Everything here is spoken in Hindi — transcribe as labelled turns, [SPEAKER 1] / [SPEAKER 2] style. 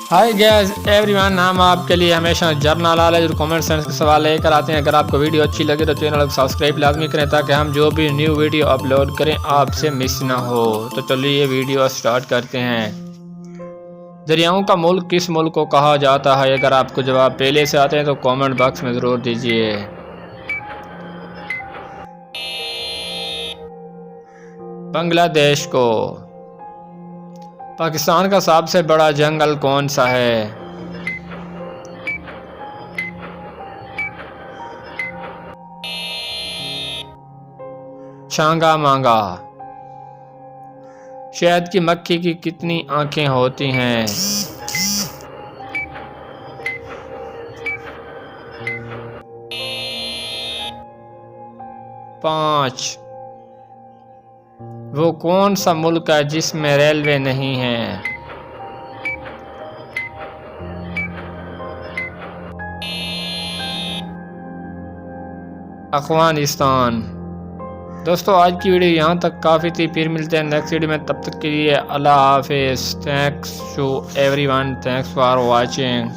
[SPEAKER 1] हाय गैस एवरीवन, हम आपके लिए हमेशा जर्नल नॉलेज और कॉमन सेंस के सवाल लेकर आते हैं। अगर आपको वीडियो अच्छी लगे तो चैनल को सब्सक्राइब लाजमी करें ताकि हम जो भी न्यू वीडियो अपलोड करें आपसे मिस ना हो। तो चलिए वीडियो स्टार्ट करते हैं। दरियाओं का मुल्क किस मुल्क को कहा जाता है? अगर आपको जवाब पहले से आते हैं तो कॉमेंट बॉक्स में ज़रूर दीजिए। बांग्लादेश को। पाकिस्तान का सबसे बड़ा जंगल कौन सा है? छांगा मांगा। शहद की मक्खी की कितनी आंखें होती हैं? 5। वो कौन सा मुल्क है जिसमें रेलवे नहीं है? अफगानिस्तान। दोस्तों आज की वीडियो यहाँ तक काफ़ी थी। फिर मिलते हैं नेक्स्ट वीडियो में, तब तक के लिए अल्लाह हाफिज़। Thanks to everyone, thanks for watching.